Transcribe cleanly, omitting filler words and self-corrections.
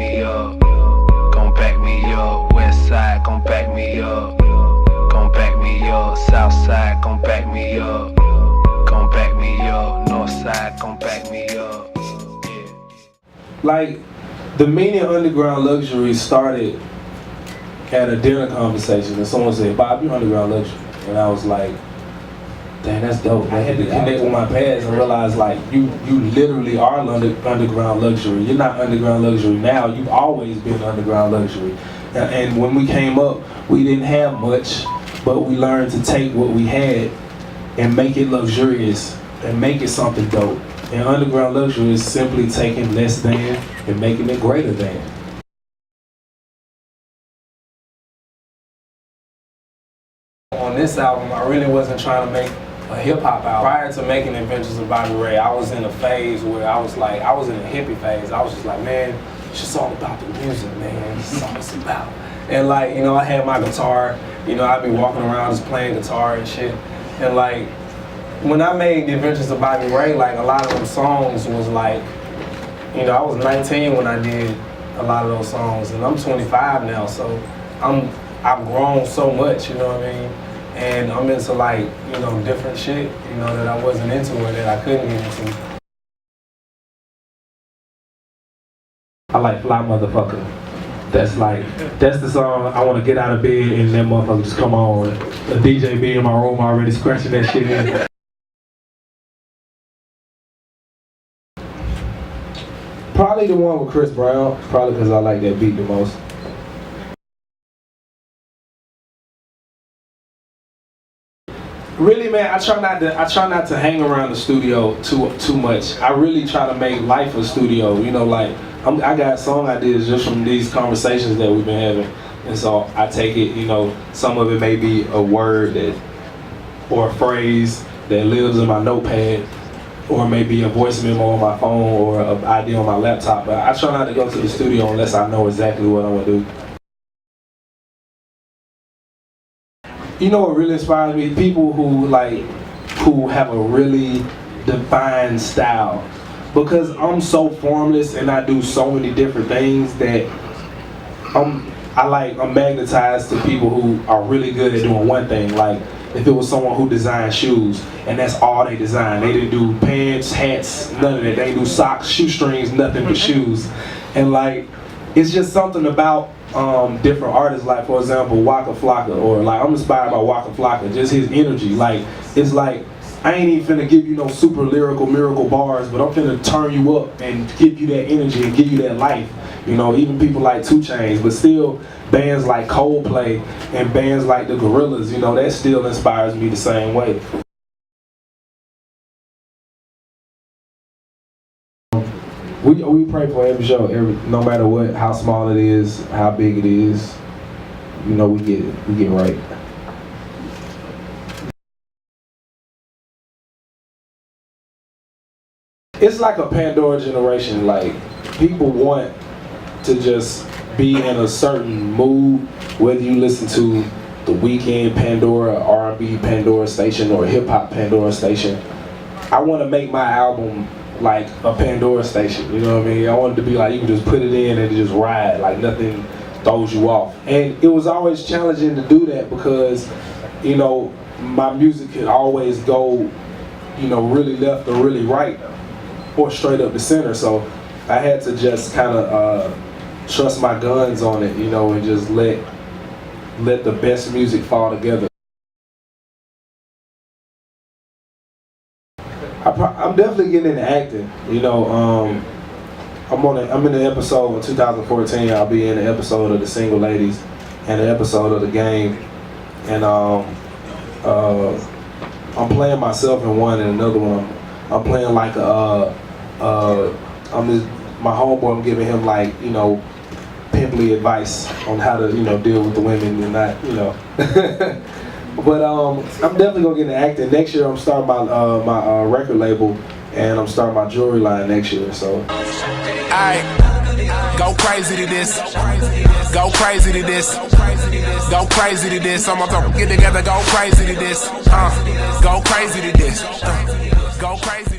me up. Gon' back me up. West side gon' back me up. Gon' back me up. South side gon' back me up. Gon' back me up. North side gon' back me up. Yeah. Like, the meaning of underground luxury started at a dinner conversation, and someone said, "Bob, you underground luxury," and I was like, "Damn, that's dope." I had to connect with my past and realize, like, you literally are underground luxury. You're not underground luxury now. You've always been underground luxury. And when we came up, we didn't have much, but we learned to take what we had and make it luxurious and make it something dope. And underground luxury is simply taking less than and making it greater than. On this album, I really wasn't trying to make a hip-hop album. Prior to making Adventures of Bobby Ray, I was in a phase where I was in a hippie phase. I was just like, man, it's just all about the music, man. This is all it's about. And like, you know, I had my guitar, you know, I'd be walking around just playing guitar and shit. And like, when I made The Adventures of Bobby Ray, like, a lot of those songs was like, you know, I was 19 when I did a lot of those songs, and I'm 25 now, so I've grown so much, you know what I mean? And I'm into, like, you know, different shit, you know, that I wasn't into or that I couldn't get into. I like Fly Motherfucker. That's the song I want to get out of bed and that motherfucker just come on. A DJ be in my room already scratching that shit in. Probably the one with Chris Brown, probably because I like that beat the most. Really, man, I try not to hang around the studio too much. I really try to make life a studio. You know, like I got song ideas just from these conversations that we've been having, and so I take it. You know, some of it may be a word or a phrase that lives in my notepad, or maybe a voice memo on my phone or an idea on my laptop. But I try not to go to the studio unless I know exactly what I want to do. You know what really inspires me? People who have a really defined style. Because I'm so formless and I do so many different things that I'm magnetized to people who are really good at doing one thing. Like, if it was someone who designed shoes and that's all they designed, they didn't do pants, hats, none of that. They didn't do socks, shoestrings, nothing but shoes. And like, it's just something about different artists, like for example Waka Flocka, or like I'm inspired by Waka Flocka, just his energy. Like, it's like, I ain't even finna give you no super lyrical miracle bars, but I'm finna turn you up and give you that energy and give you that life. You know, even people like 2 Chainz, but still bands like Coldplay and bands like the Gorillaz, you know, that still inspires me the same way. We pray for every show, no matter what, how small it is, how big it is. You know, we get right. It's like a Pandora generation. Like, people want to just be in a certain mood, whether you listen to the Weekend Pandora, R&B Pandora station, or hip hop Pandora station. I want to make my album like a Pandora station, you know what I mean? I wanted to be like, you can just put it in and just ride, like nothing throws you off. And it was always challenging to do that because, you know, my music could always go, you know, really left or really right, or straight up the center. So I had to just kind of trust my guns on it, you know, and just let the best music fall together. I'm definitely getting into acting. You know, I'm in the episode of 2014. I'll be in the episode of The Single Ladies and the episode of The Game, and I'm playing myself in one, and another one I'm playing like my homeboy. I'm giving him, like, you know, pimply advice on how to, you know, deal with the women and not, you know. But I'm definitely gonna get into acting. Next year I'm starting my record label, and I'm starting my jewelry line next year. So. Alright, go crazy to this. Go crazy to this. Go crazy to this. I'm gonna get together. Go crazy to this. Go crazy to this. Go crazy.